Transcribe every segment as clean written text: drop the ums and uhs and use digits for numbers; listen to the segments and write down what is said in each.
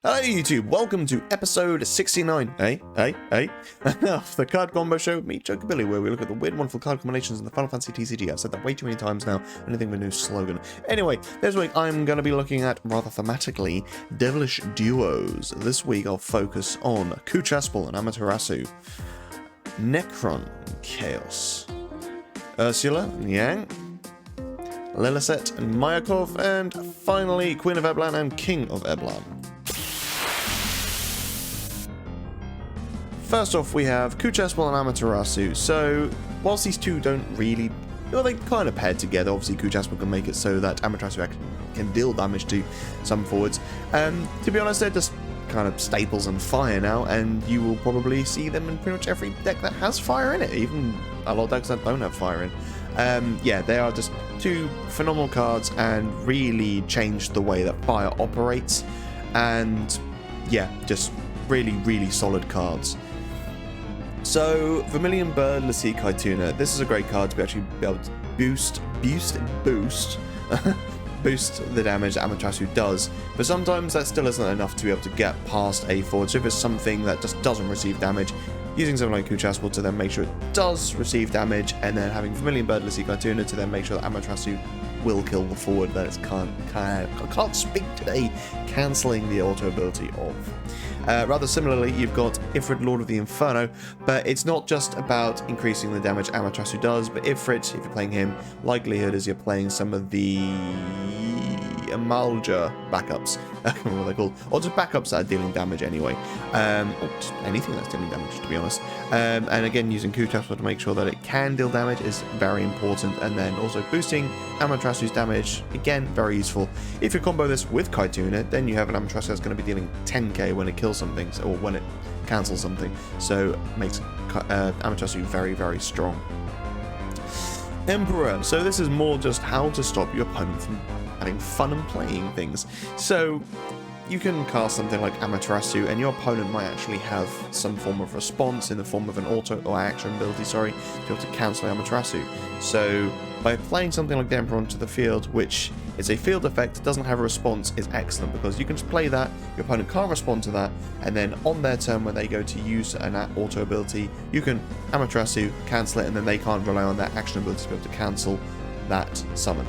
Hello YouTube, welcome to episode 69, of the Card Combo Show with me, Billy, where we look at the weird, wonderful card combinations in the Final Fantasy TCG. I've said that way too many times now, anything with a new slogan. Anyway, this week I'm going to be looking at, rather thematically, devilish duos. This week I'll focus on Chaspel Amaterasu, Necron Chaos, Ursula and Yang, Liliset and Mayakov, and finally Queen of Eblan and King of Eblan. First off, we have Chaspel and Amaterasu. So, whilst these two don't really... Well, they kind of paired together. Obviously, Chaspel can make it so that Amaterasu actually can deal damage to some forwards. To be honest, they're just kind of staples and fire now, and you will probably see them in pretty much every deck that has fire in it, even a lot of decks that don't have fire in. Yeah, they are just two phenomenal cards and really changed the way that fire operates. And, yeah, just really, really solid cards. So, Vermilion Bird, Lassie Kaituna. This is a great card to actually be able to boost the damage that Amaterasu does, but sometimes that still isn't enough to be able to get past a forward. So if it's something that just doesn't receive damage, using something like Chaspel to then make sure it does receive damage, and then having Vermilion Bird, Lassie Kaituna to then make sure that Amaterasu will kill the forward that it can't speak today, cancelling the auto ability of. Rather similarly, you've got Ifrit, Lord of the Inferno, but it's not just about increasing the damage Amaterasu does, but Ifrit, if you're playing him, likelihood is you're playing some of the Amalja backups, I can't remember what they're called, or just backups that are dealing damage anyway, or just anything that's dealing damage, to be honest. And again, using Chaspel to make sure that it can deal damage is very important, and then also boosting Amaterasu's damage, again, very useful. If you combo this with Kaituna, then you have an Amaterasu that's going to be dealing 10k when it kills something, or when it cancels something, so it makes Amaterasu very, very strong. Emperor. So this is more just how to stop your opponent from having fun and playing things. So you can cast something like Amaterasu, and your opponent might actually have some form of response in the form of an auto or action ability, to be able to cancel Amaterasu. So by playing something like the Emperor onto the field, which is a field effect, doesn't have a response, is excellent, because you can just play that, your opponent can't respond to that, and then on their turn when they go to use an auto ability, you can Amaterasu, cancel it, and then they can't rely on that action ability to be able to cancel that summon.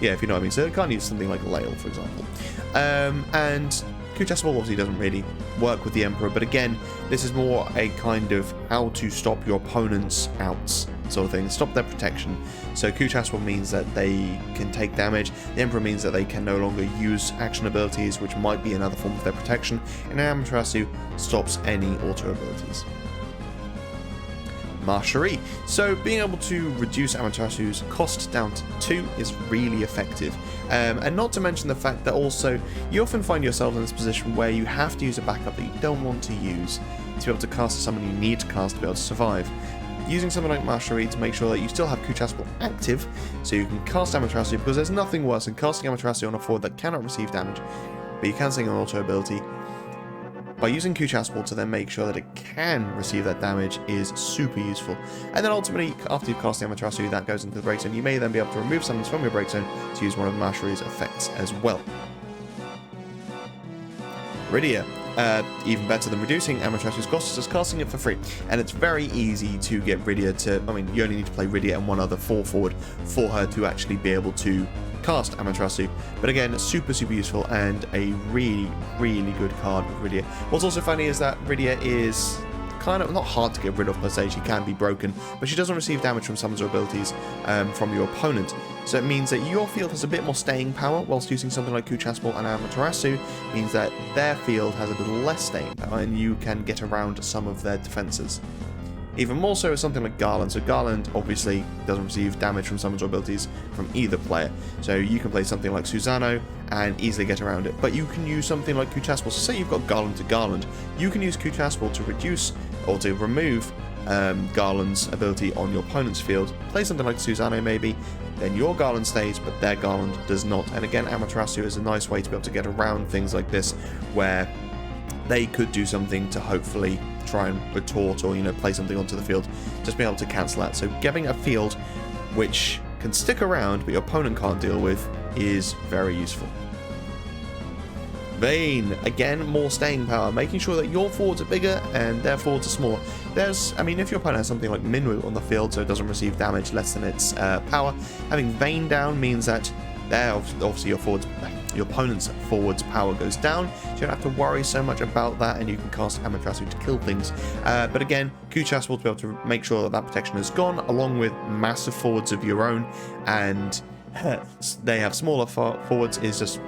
Yeah, if you know what I mean. So it can't use something like Lail, for example. And Chaspel obviously doesn't really work with the Emperor, but again, this is more a kind of how to stop your opponent's outs sort of thing, stop their protection. So Chaspel means that they can take damage, the Emperor means that they can no longer use action abilities, which might be another form of their protection, and Amaterasu stops any auto abilities. Mastery. So being able to reduce Amaterasu's cost down to 2 is really effective. And not to mention the fact that also you often find yourself in this position where you have to use a backup that you don't want to use to be able to cast someone you need to cast to be able to survive. Using something like Mastery to make sure that you still have Chaspel active, so you can cast Amaterasu, because there's nothing worse than casting Amaterasu on a forward that cannot receive damage, but you're cancelling an auto ability. By using Chaspel to then make sure that it can receive that damage is super useful. And then ultimately, after you've cast the Amaterasu, that goes into the break zone. You may then be able to remove summons from your break zone to use one of Mastery's effects as well. Rydia. Even better than reducing Amaterasu's cost is just casting it for free. And it's very easy to get Rydia to... I mean, you only need to play Rydia and one other 4-forward for her to actually be able to cast Amaterasu. But again, super, super useful and a really, really good card with Rydia. What's also funny is that Rydia is kind of not hard to get rid of per se. She can be broken, but she doesn't receive damage from summons or abilities from your opponent. So it means that your field has a bit more staying power, whilst using something like Chaspel and Amaterasu means that their field has a little less staying power, and you can get around some of their defenses. Even more so is something like Garland. So Garland obviously doesn't receive damage from summons or abilities from either player. So you can play something like Susano and easily get around it. But you can use something like Chaspel. So say you've got Garland to Garland, you can use Chaspel to reduce or to remove Garland's ability on your opponent's field. Play something like Susano maybe, then your Garland stays, but their Garland does not. And again, Amaterasu is a nice way to be able to get around things like this, where they could do something to hopefully try and retort or, play something onto the field, just be able to cancel that. So giving a field which can stick around but your opponent can't deal with is very useful. Vayne, again, more staying power, making sure that your forwards are bigger and their forwards are smaller. I mean, if your opponent has something like Minwu on the field, so it doesn't receive damage less than its power, having Vayne down means that obviously your opponent's forwards power goes down, so you don't have to worry so much about that, and you can cast Amaterasu to kill things. But again, Chaspel will be able to make sure that that protection is gone, along with massive forwards of your own, and they have smaller forwards is just...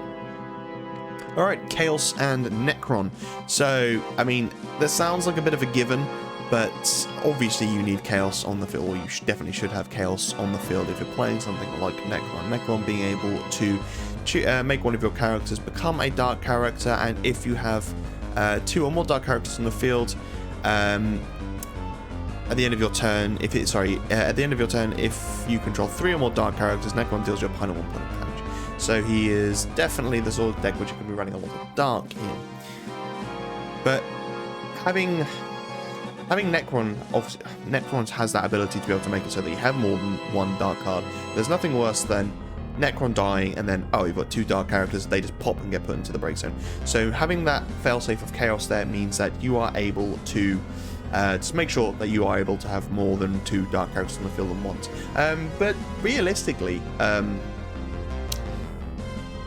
Alright, Chaos and Necron. So, I mean, this sounds like a bit of a given, but obviously you need Chaos on the field, or you definitely should have Chaos on the field if you're playing something like Necron. Necron being able to make one of your characters become a dark character, and if you have 2 or more dark characters on the field, at the end of your turn, if you control 3 or more dark characters, Necron deals your opponent 1 point of damage. So he is definitely the sort of deck which you can be running a lot of dark in. But having Necron, obviously, Necron has that ability to be able to make it so that you have more than 1 dark card. There's nothing worse than Necron dying and then, oh, you've got 2 dark characters, they just pop and get put into the break zone. So having that failsafe of Chaos there means that you are able to just make sure that you are able to have more than 2 dark characters on the field at once. But realistically,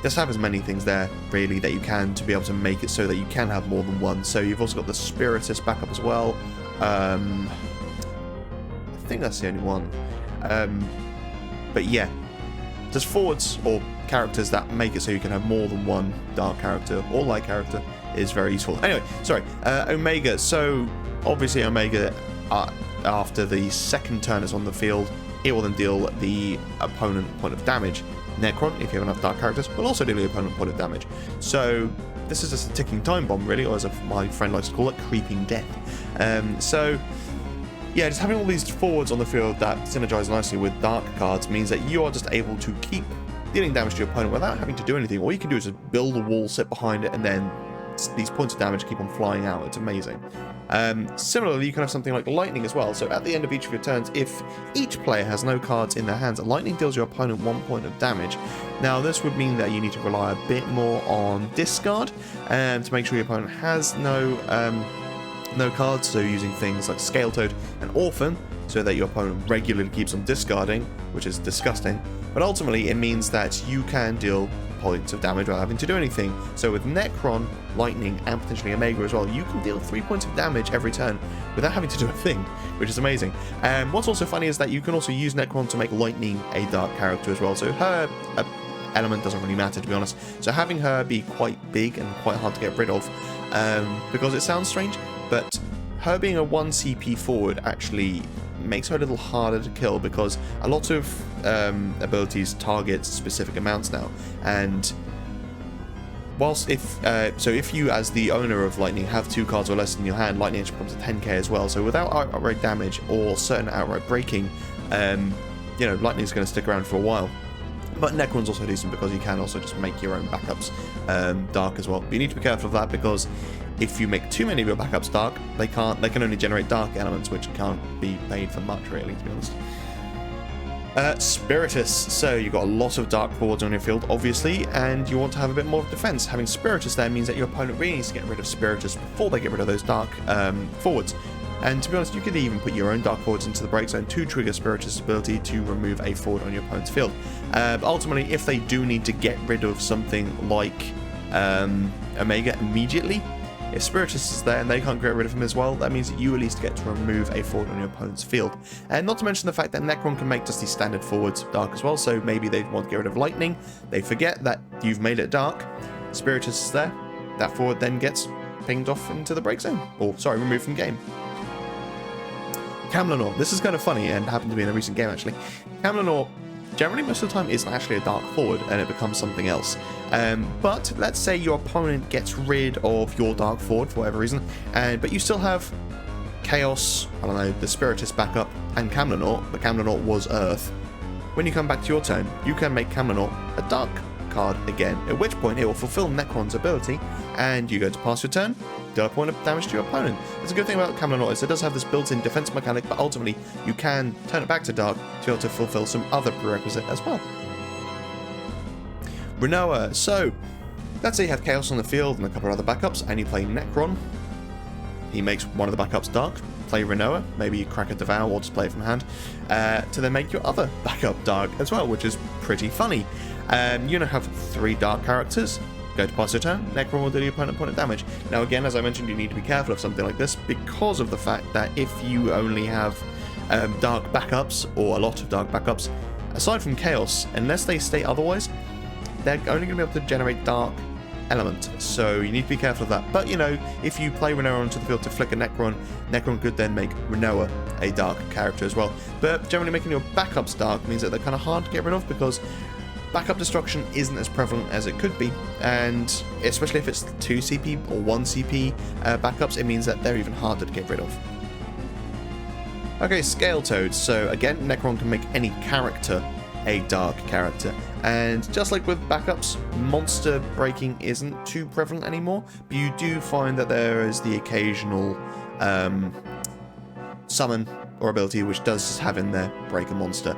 just have as many things there, really, that you can to be able to make it so that you can have more than 1. So you've also got the Spiritist backup as well. I think that's the only one. But yeah, just forwards or characters that make it so you can have more than 1 dark character or light character is very useful. Anyway, sorry, Omega. So obviously Omega, after the second turn is on the field, it will then deal the opponent point of damage. Necron, if you have enough dark characters, will also deal the opponent point of damage. So this is just a ticking time bomb, really, or as my friend likes to call it, creeping death. So yeah, just having all these forwards on the field that synergize nicely with dark cards means that you are just able to keep dealing damage to your opponent without having to do anything. All you can do is just build a wall, sit behind it, and then these points of damage keep on flying out. It's amazing. Similarly, you can have something like Lightning as well. So at the end of each of your turns, if each player has no cards in their hands, Lightning deals your opponent 1 point of damage. Now, this would mean that you need to rely a bit more on discard to make sure your opponent has no cards. So using things like Scale Toad and Orphan, so that your opponent regularly keeps on discarding, which is disgusting. But ultimately, it means that you can deal points of damage without having to do anything. So with Necron, Lightning, and potentially Omega as well, you can deal 3 points of damage every turn without having to do a thing, which is amazing. And what's also funny is that you can also use Necron to make Lightning a dark character as well. So her element doesn't really matter, to be honest. So having her be quite big and quite hard to get rid of, because it sounds strange, but her being a 1 CP forward actually makes her a little harder to kill, because a lot of abilities target specific amounts now, and whilst if you as the owner of Lightning have 2 cards or less in your hand, Lightning actually becomes a 10k as well. So without outright damage or certain outright breaking, Lightning's going to stick around for a while. But Necron's also decent because you can also just make your own backups dark as well. But you need to be careful of that, because if you make too many of your backups dark, they can only generate dark elements, which can't be paid for much, really, to be honest. Spiritus. So you've got a lot of dark forwards on your field, obviously, and you want to have a bit more of defense. Having Spiritus there means that your opponent really needs to get rid of Spiritus before they get rid of those dark forwards. And to be honest, you could even put your own dark forwards into the break zone to trigger Spiritus' ability to remove a forward on your opponent's field. But ultimately, if they do need to get rid of something like Omega immediately, if Spiritus is there and they can't get rid of him as well, that means that you at least get to remove a forward on your opponent's field. And not to mention the fact that Necron can make just these standard forwards dark as well, so maybe they want to get rid of Lightning, they forget that you've made it dark, Spiritus is there, that forward then gets pinged off into the break zone, or sorry, removed from game. Camlanor. This is kind of funny and happened to be in a recent game actually. Camlanor generally most of the time isn't actually a dark forward and it becomes something else. But let's say your opponent gets rid of your dark forward for whatever reason, but you still have Chaos, I don't know, the Spiritus backup, and Camlanor, but Camlanor was Earth. When you come back to your turn, you can make Camlanor a dark card again, at which point it will fulfill Necron's ability, and you go to pass your turn, deal a point of damage to your opponent. That's a good thing about Camlanor is it does have this built-in defense mechanic, but ultimately you can turn it back to dark to be able to fulfill some other prerequisite as well. Rinoa. So, let's say you have Chaos on the field and a couple of other backups, and you play Necron. He makes one of the backups dark. Play Rinoa, maybe you crack a Devour or just play it from hand, to then make your other backup dark as well, which is pretty funny. You now have 3 dark characters. Go to pass your turn, Necron will deal your opponent point of damage. Now again, as I mentioned, you need to be careful of something like this because of the fact that if you only have dark backups, or a lot of dark backups, aside from Chaos, unless they state otherwise, they're only going to be able to generate dark element, so you need to be careful of that. But you know, if you play Rinoa onto the field to flick a Necron, Necron could then make Rinoa a dark character as well. But generally making your backups dark means that they're kind of hard to get rid of because backup destruction isn't as prevalent as it could be, and especially if it's 2 CP or 1 CP backups, it means that they're even harder to get rid of. Okay, Scale Toads. So again, Necron can make any character a dark character, and just like with backups, monster breaking isn't too prevalent anymore, but you do find that there is the occasional summon or ability which does just have in there break a monster,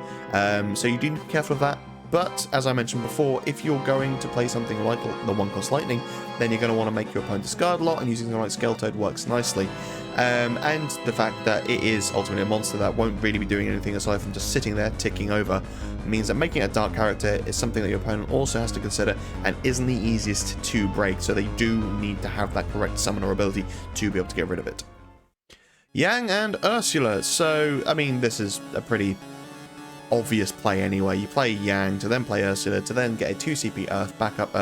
so you do need to be careful of that. But as I mentioned before, if you're going to play something like the 1-cost Lightning, then you're going to want to make your opponent discard a lot, and using something like Scale Toad works nicely. And the fact that it is ultimately a monster that won't really be doing anything aside from just sitting there ticking over means that making a dark character is something that your opponent also has to consider and isn't the easiest to break, so they do need to have that correct summon or ability to be able to get rid of it. Yang and Ursula. So, I mean, this is a pretty obvious play anyway. You play Yang to then play Ursula to then get a 2 CP Earth backup,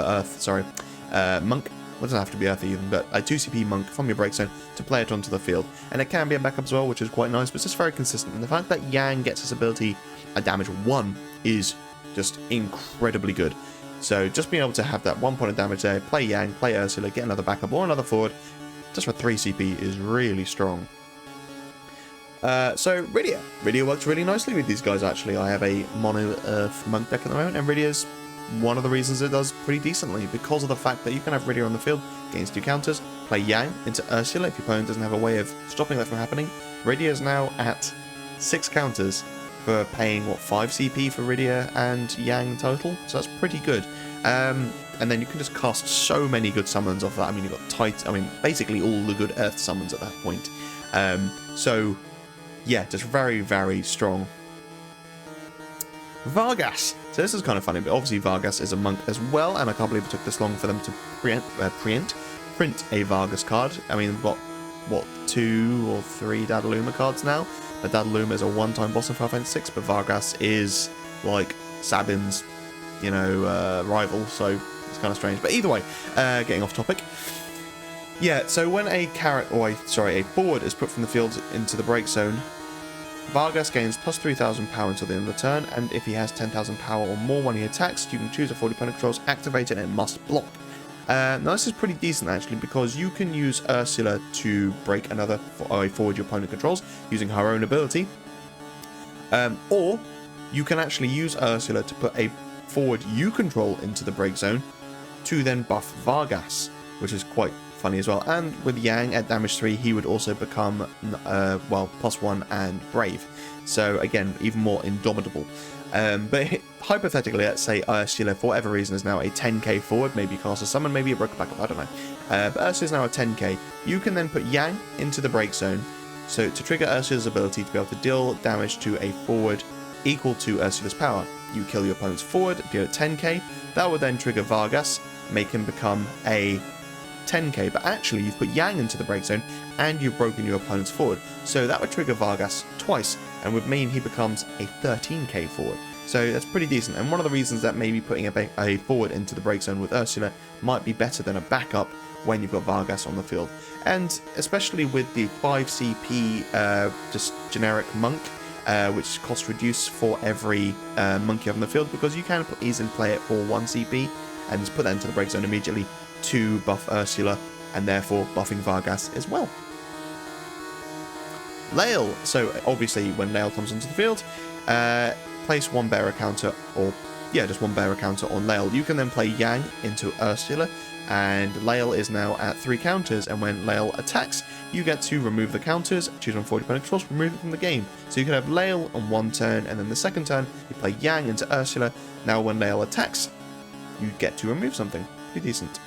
Monk. Well, it doesn't have to be Earth even, but a 2 CP Monk from your break zone to play it onto the field. And it can be a backup as well, which is quite nice, but it's just very consistent. And the fact that Yang gets his ability at damage 1 is just incredibly good. So just being able to have that 1 point of damage there, play Yang, play Ursula, get another backup or another forward, just for 3 CP is really strong. So Rydia. Rydia works really nicely with these guys, actually. I have a mono Earth Monk deck at the moment, and Rydia's one of the reasons it does pretty decently, because of the fact that you can have Rydia on the field, gains 2 counters, play Yang into Ursula if your opponent doesn't have a way of stopping that from happening. Rydia is now at 6 counters for paying, what, 5 CP for Rydia and Yang total, so that's pretty good. And then you can just cast so many good summons off that. I mean, you've got basically all the good Earth summons at that point. So yeah, just very, very strong. Vargas. So this is kind of funny, but obviously Vargas is a monk as well, and I can't believe it took this long for them to print a Vargas card. I mean, we've got, what, 2 or 3 Dadaluma cards now? But Dadaluma is a one-time boss in Final Fantasy TCG, but Vargas is like Sabin's, rival, so it's kind of strange. But either way, getting off topic. Yeah, so when a forward is put from the field into the break zone, Vargas gains plus 3,000 power until the end of the turn, and if he has 10,000 power or more when he attacks, you can choose a forward opponent controls, activate it, and it must block. Now this is pretty decent actually, because you can use Ursula to break a forward your opponent controls using her own ability, or you can actually use Ursula to put a forward you control into the break zone to then buff Vargas, which is quite funny as well. And with Yang at damage 3, he would also become +1 and brave, so again even more indomitable. But hypothetically, let's say Ursula for whatever reason is now a 10k forward, maybe cast a summon, maybe a broken backup, I don't know, but Ursula is now a 10k. You can then put Yang into the break zone, so to trigger Ursula's ability to be able to deal damage to a forward equal to Ursula's power. You kill your opponent's forward, deal 10k, that would then trigger Vargas, make him become a 10k, but actually you've put Yang into the break zone and you've broken your opponent's forward, so that would trigger Vargas twice, and would mean he becomes a 13k forward. So that's pretty decent, and one of the reasons that maybe putting a forward into the break zone with Ursula might be better than a backup when you've got Vargas on the field. And especially with the 5 CP just generic monk, which cost reduce for every monk you have on the field, because you can easily play it for 1 CP and just put that into the break zone immediately to buff Ursula, and therefore buffing Vargas as well. Lael. So obviously when Lael comes onto the field, place 1 bearer counter, or just 1 bearer counter on Lael. You can then play Yang into Ursula, and Lael is now at 3 counters, and when Lael attacks, you get to remove the counters, choose on 40 opponent controls, remove it from the game. So you can have Lael on 1 turn, and then the second turn, you play Yang into Ursula. Now when Lael attacks, you get to remove something. Pretty decent.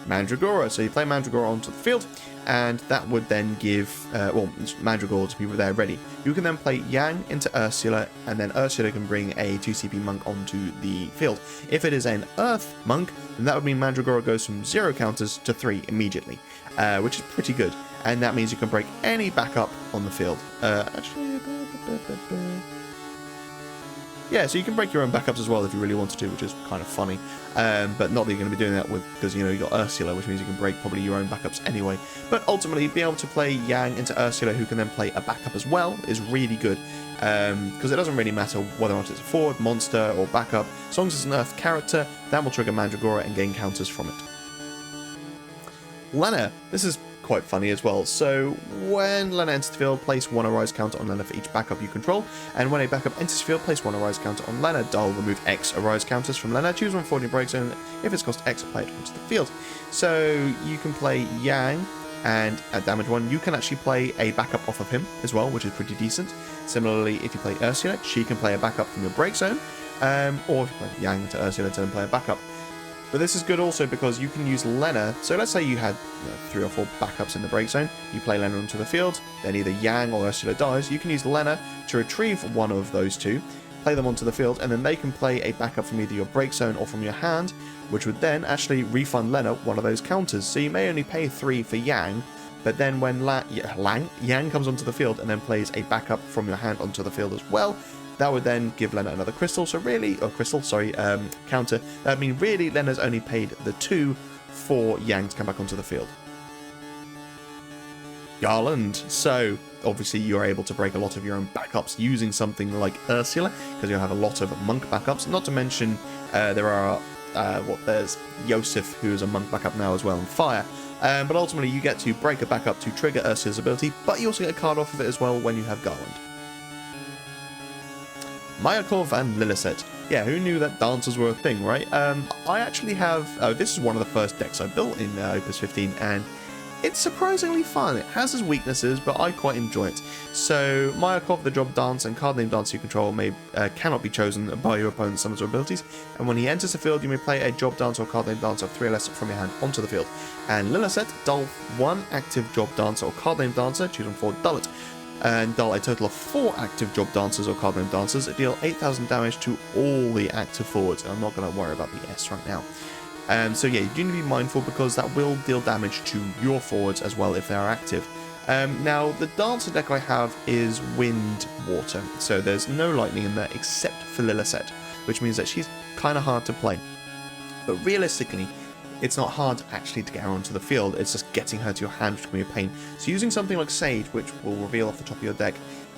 Mandragora. So you play Mandragora onto the field, and that would then give, Mandragora to be there ready. You can then play Yang into Ursula, and then Ursula can bring a 2 CP monk onto the field. If it is an Earth monk, then that would mean Mandragora goes from 0 counters to 3 immediately, which is pretty good. And that means you can break any backup on the field. Yeah, so you can break your own backups as well if you really wanted to, which is kind of funny. But not that you're going to be doing that with, because, you got Ursula, which means you can break probably your own backups anyway. But ultimately, being able to play Yang into Ursula, who can then play a backup as well, is really good. Because it doesn't really matter whether or not it's a forward, monster, or backup. As long as it's an Earth character, that will trigger Mandragora and gain counters from it. Lena. This is quite funny as well. So when Lena enters the field, place 1 Arise counter on Lena for each backup you control, and when a backup enters the field, place 1 Arise counter on Lena. Dull, remove X Arise counters from Lena, choose one forward in your break zone. If it's cost X, apply it onto the field. So you can play Yang, and at damage 1, you can actually play a backup off of him as well, which is pretty decent. Similarly, if you play Ursula, she can play a backup from your break zone, or if you play Yang into Ursula to then play a backup. But this is good also because you can use Lena. So let's say you had 3 or 4 backups in the break zone. You play Lena onto the field, then either Yang or Ursula dies. You can use Lena to retrieve one of those 2, play them onto the field, and then they can play a backup from either your break zone or from your hand, which would then actually refund Lena one of those counters. So you may only pay 3 for Yang, but then when Yang comes onto the field and then plays a backup from your hand onto the field as well, that would then give Lena another crystal, counter. That would mean really Lena's only paid the 2 for Yang to come back onto the field. Garland. So obviously you're able to break a lot of your own backups using something like Ursula, because you'll have a lot of monk backups. Not to mention there's Yosef, who is a monk backup now as well on fire. But ultimately you get to break a backup to trigger Ursula's ability, but you also get a card off of it as well when you have Garland. Mayakov and Liliset. Yeah, who knew that dancers were a thing, right? I actually have... this is one of the first decks I built in Opus 15, and it's surprisingly fun. It has its weaknesses, but I quite enjoy it. So, Mayakov, the job dance, and card name dance you control cannot be chosen by your opponent's summons or abilities, and when he enters the field, you may play a job dance or card name dance of 3 or less from your hand onto the field. And Liliset, dull 1 active job dancer or card name dancer, choose one for dull it. And dull a total of 4 active job dancers or card name dancers, deal 8,000 damage to all the active forwards. And I'm not going to worry about the S right now. So yeah, you do need to be mindful because that will deal damage to your forwards as well if they are active. Now, the dancer deck I have is wind water, so there's no lightning in there except for Liliset, which means that she's kind of hard to play. But realistically, it's not hard actually to get her onto the field, it's just getting her to your hand, which can be a pain. So using something like Sage, which will reveal off the top of your deck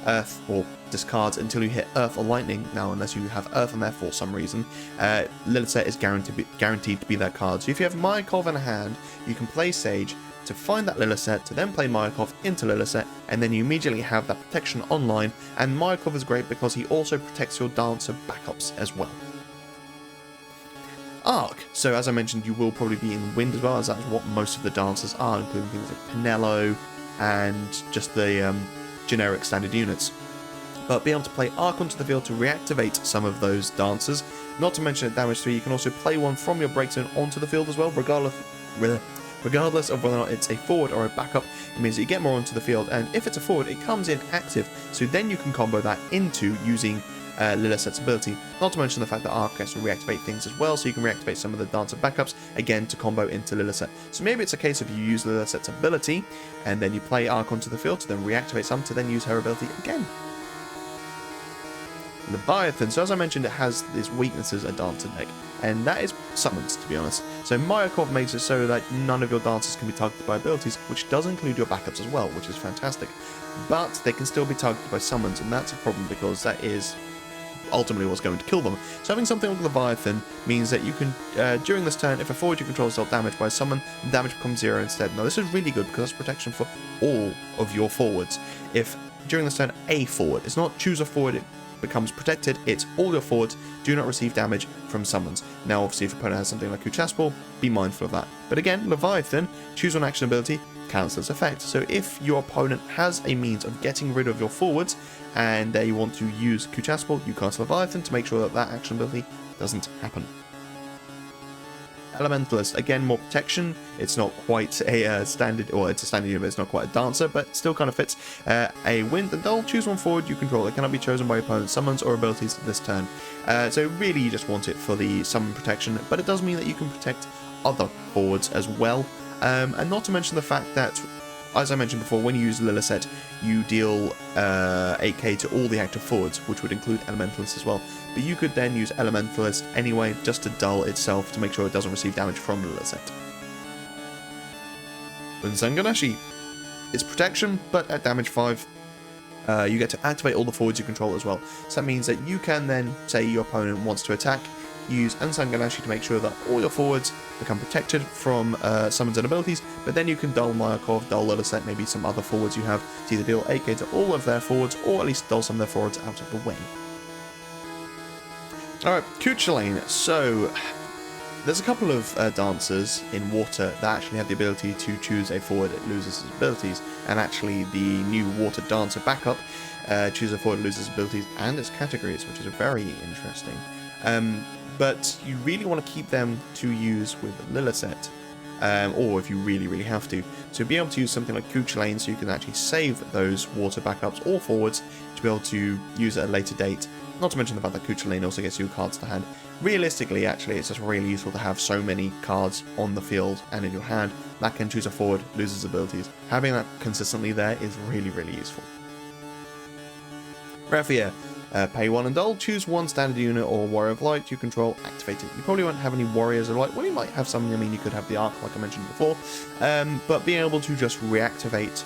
Earth, or discards until you hit Earth or Lightning, now unless you have Earth on there for some reason, Liliset is guaranteed to be that card. So if you have Mayakov in hand, you can play Sage to find that Liliset, to then play Mayakov into Liliset, and then you immediately have that protection online, and Mayakov is great because he also protects your dancer backups as well. Arc. So as I mentioned, you will probably be in wind as well, as that's what most of the dancers are, including things like Pinello and just the generic standard units. But being able to play Arc onto the field to reactivate some of those dancers, not to mention at damage 3, you can also play one from your break zone onto the field as well, regardless of whether or not it's a forward or a backup. It means that you get more onto the field, and if it's a forward, it comes in active, so then you can combo that into using Liliset's ability, not to mention the fact that Arc gets to reactivate things as well, so you can reactivate some of the dancer backups, again, to combo into Liliset. So maybe it's a case of you use Liliset's ability, and then you play Arc onto the field to then reactivate some, to then use her ability again. Leviathan, so as I mentioned, it has its weaknesses a dancer deck, and that is summons, to be honest. So Mayakov makes it so that none of your dancers can be targeted by abilities, which does include your backups as well, which is fantastic. But they can still be targeted by summons, and that's a problem because that is ultimately what's going to kill them. So having something like Leviathan means that you can, during this turn, if a forward you control is dealt damage by a summon, the damage becomes 0 instead. Now this is really good because that's protection for all of your forwards. If during this turn a forward, it's not choose a forward becomes protected, it's all your forwards do not receive damage from summons. Now obviously if your opponent has something like Chaspel, be mindful of that. But again, Leviathan, choose one action ability, cancels effect. So if your opponent has a means of getting rid of your forwards and they want to use Chaspel, you cast Leviathan to make sure that that action ability doesn't happen. Elementalist, again, more protection. It's not quite a standard, or it's a standard unit, but it's not quite a dancer, but still kind of fits. A wind and dull, choose one forward you control. It cannot be chosen by your opponent's summons or abilities this turn. So really you just want it for the summon protection, but it does mean that you can protect other forwards as well. And not to mention the fact that, as I mentioned before, when you use Liliset, you deal 8k to all the active forwards, which would include Elementalist as well. But you could then use Elementalist anyway, just to dull itself, to make sure it doesn't receive damage from Liliset. Unsanganashi. It's protection, but at damage 5, you get to activate all the forwards you control as well. So that means that you can then, say your opponent wants to attack, use Unsanganashi to make sure that all your forwards become protected from summons and abilities, but then you can dull Mayakov, dull Liliset, maybe some other forwards you have, to either deal 8k to all of their forwards, or at least dull some of their forwards out of the way. Alright, Kuchelane. So, there's a couple of dancers in water that actually have the ability to choose a forward that loses its abilities, and actually the new water dancer backup choose a forward that loses its abilities and its categories, which is very interesting. But you really want to keep them to use with Liliset, or if you really have to. So be able to use something like Kuchelane so you can actually save those water backups or forwards to be able to use at a later date. Not to mention the fact that Kuchelane also gets you cards to hand. Realistically, actually, it's just really useful to have so many cards on the field and in your hand that can choose a forward, loses abilities. Having that consistently there is really useful. Raphia. Pay 1 and dull, choose one standard unit or warrior of light you control, activate it. You probably won't have any warriors of light. Well, you might have some. I mean, you could have the arc, like I mentioned before, but being able to just reactivate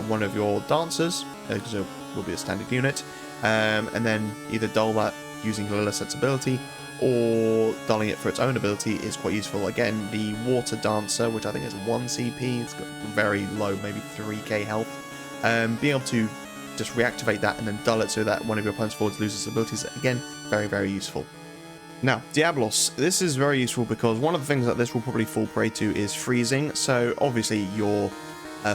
one of your dancers, because it will be a standard unit, and then either dull that using Liliset's ability, or dulling it for its own ability is quite useful. Again, the water dancer, which I think is 1 CP, it's got very low, maybe 3k health, being able to just reactivate that and then dull it so that one of your opponent's forwards loses abilities. Again, very useful. Now, Diablos. This is very useful because one of the things that this will probably fall prey to is freezing. So obviously your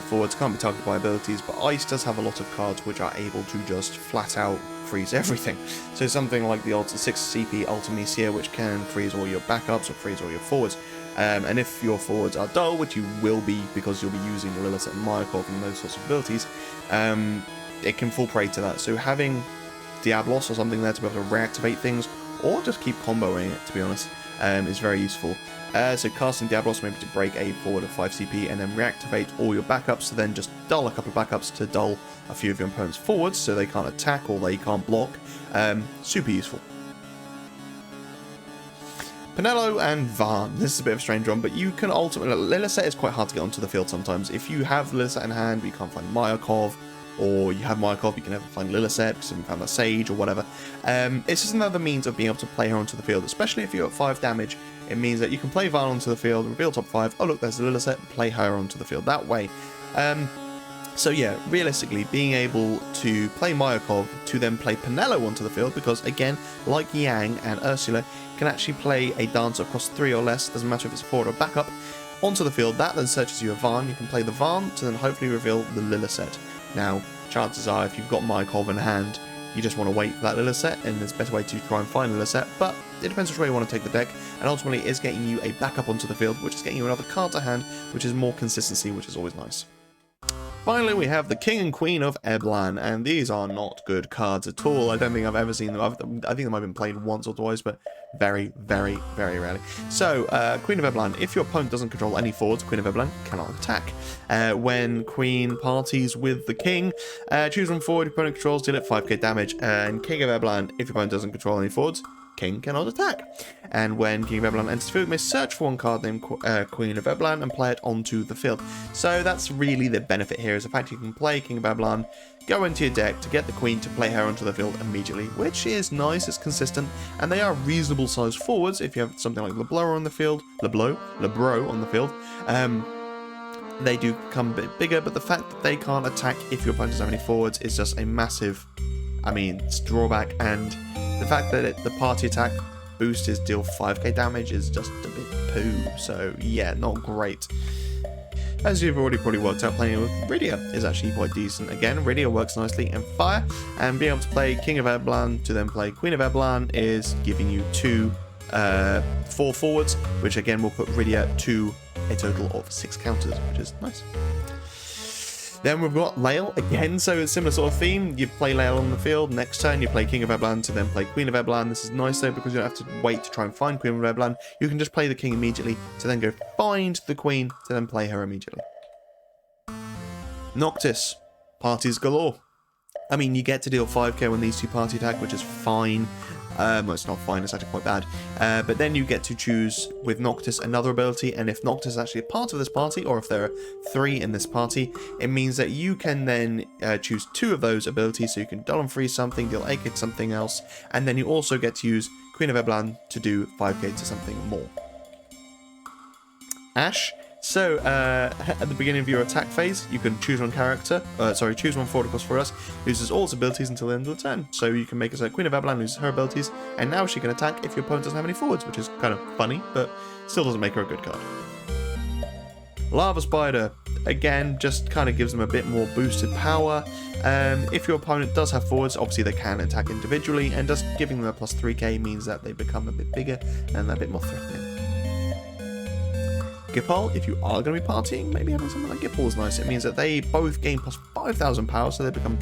forwards can't be targeted by abilities, but Ice does have a lot of cards which are able to just flat out freeze everything. So something like the old 6 CP Ultimisia, which can freeze all your backups or freeze all your forwards. And if your forwards are dull, which you will be because you'll be using Liliset and Mayakov and those sorts of abilities, it can fall prey to that. So having Diablos or something there to be able to reactivate things, or just keep comboing it, to be honest, is very useful. So casting Diablos maybe to break a forward of 5 CP and then reactivate all your backups to then just dull a couple of backups to dull a few of your opponent's forwards so they can't attack or they can't block. Super useful. Penelo and Varn. This is a bit of a strange one, but you can ultimately... Liliset is quite hard to get onto the field sometimes. If you have Liliset in hand, but you can't find Mayakov, or you have Mayakov, you can never find Liliset because you haven't found the Sage or whatever. It's just another means of being able to play her onto the field, especially if you're at 5 damage. It means that you can play Varn onto the field, reveal top 5, oh look, there's a Liliset, play her onto the field that way. So yeah, realistically, being able to play Mayakov to then play Penelo onto the field, because again, like Yang and Ursula, you can actually play a dancer across 3 or less, doesn't matter if it's a forward or backup, onto the field. That then searches you a Varn. You can play the Varn to then hopefully reveal the Liliset. Now, chances are, if you've got Mayakov in hand, you just want to wait for that Liliset, and there's a better way to try and find Liliset, but it depends which way you want to take the deck, and ultimately it's getting you a backup onto the field, which is getting you another card to hand, which is more consistency, which is always nice. Finally, we have the King and Queen of Eblan, and these are not good cards at all. I don't think I've ever seen them. I think they might have been played once or twice, but very rarely. So, Queen of Eblan, if your opponent doesn't control any forwards, Queen of Eblan cannot attack. When Queen parties with the King, choose one forward your opponent controls, deal it 5k damage, and King of Eblan, if your opponent doesn't control any forwards, King cannot attack. And when King of Eblan enters the field, you may search for one card named Queen of Eblan and play it onto the field. So that's really the benefit here, is the fact you can play King of Eblan, go into your deck to get the Queen to play her onto the field immediately, which is nice, it's consistent, and they are reasonable sized forwards. If you have something like Leblo on the field, Lebro on the field, they do become a bit bigger, but the fact that they can't attack if your opponent doesn't have any forwards is just a massive I mean, it's drawback, and the fact that the party attack boost is deal 5k damage is just a bit poo, so yeah, not great. As you've already probably worked out, playing with Rydia is actually quite decent. Again, Rydia works nicely in fire, and being able to play King of Eblan to then play Queen of Eblan is giving you 2 4 forwards, which again will put Rydia to a total of 6 counters, which is nice. Then we've got Lael again, so it's a similar sort of theme. You play Lael on the field, next turn you play King of Eblan to then play Queen of Eblan. This is nice though because you don't have to wait to try and find Queen of Eblan. You can just play the King immediately to then go find the Queen to then play her immediately. Noctis, parties galore. I mean, you get to deal 5k when these 2 party attack, which is fine. Well, it's not fine, it's actually quite bad. But then you get to choose with Noctis another ability, and if Noctis is actually a part of this party, or if there are 3 in this party, it means that you can then choose 2 of those abilities, so you can dull and freeze something, deal 8k to something else, and then you also get to use Queen of Eblan to do 5k to something more. Ash. So, at the beginning of your attack phase, you can choose one character, choose one forward across for us, loses all its abilities until the end of the turn. So you can make it so Queen of Eblan loses her abilities, and now she can attack if your opponent doesn't have any forwards, which is kind of funny, but still doesn't make her a good card. Lava Spider, again, just kind of gives them a bit more boosted power. If your opponent does have forwards, obviously they can attack individually, and just giving them a plus 3k means that they become a bit bigger and a bit more threatening. Gipal, if you are going to be partying, maybe having something like Gipal is nice. It means that they both gain plus 5,000 power, so they become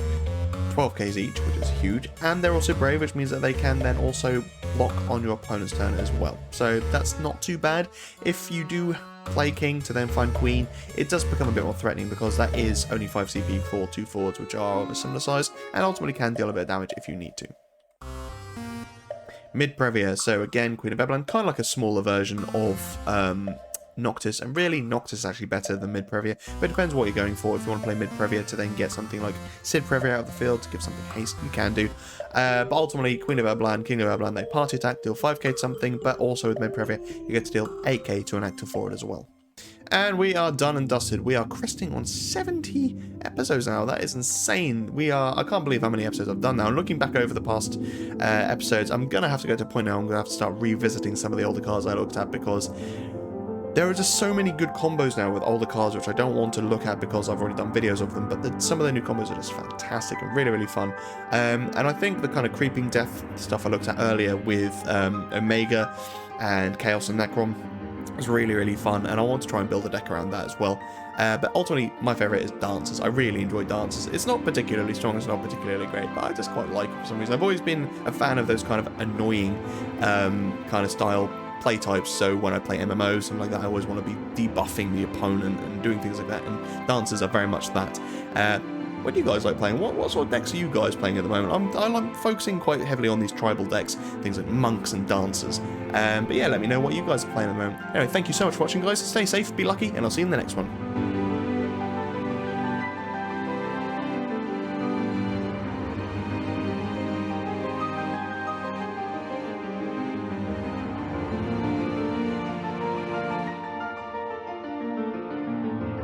12k's each, which is huge. And they're also brave, which means that they can then also block on your opponent's turn as well. So that's not too bad. If you do play King to then find Queen, it does become a bit more threatening because that is only 5 CP for 2 forwards, which are of a similar size, and ultimately can deal a bit of damage if you need to. Mid-Previa, so again, Queen of Eblan, kind of like a smaller version of Noctis, and really Noctis is actually better than Mid-Previa, but it depends what you're going for. If you want to play Mid-Previa to then get something like Sid Previa out of the field to give something haste, you can do. But ultimately, Queen of Eblan, King of Eblan, they party attack, deal 5k to something, but also with Mid-Previa, you get to deal 8k to an active forward as well. And we are done and dusted. We are cresting on 70 episodes now. That is insane. I can't believe how many episodes I've done now. And looking back over the past episodes, I'm going to have to go to a point now I'm going to have to start revisiting some of the older cards I looked at, because there are just so many good combos now with older cards, which I don't want to look at because I've already done videos of them, but some of the new combos are just fantastic and really, really fun. And I think the kind of creeping death stuff I looked at earlier with Omega and Chaos and Necron was really, really fun, and I want to try and build a deck around that as well. But ultimately, my favourite is Dancers. I really enjoy Dancers. It's not particularly strong, it's not particularly great, but I just quite like it for some reason. I've always been a fan of those kind of annoying kind of style play types, so when I play MMOs, something like that, I always want to be debuffing the opponent and doing things like that, and Dancers are very much that. What do you guys like playing? What sort of decks are you guys playing at the moment? I'm focusing quite heavily on these tribal decks, things like Monks and Dancers. But yeah, let me know what you guys are playing at the moment. Anyway, thank you so much for watching, guys. Stay safe, be lucky, and I'll see you in the next one.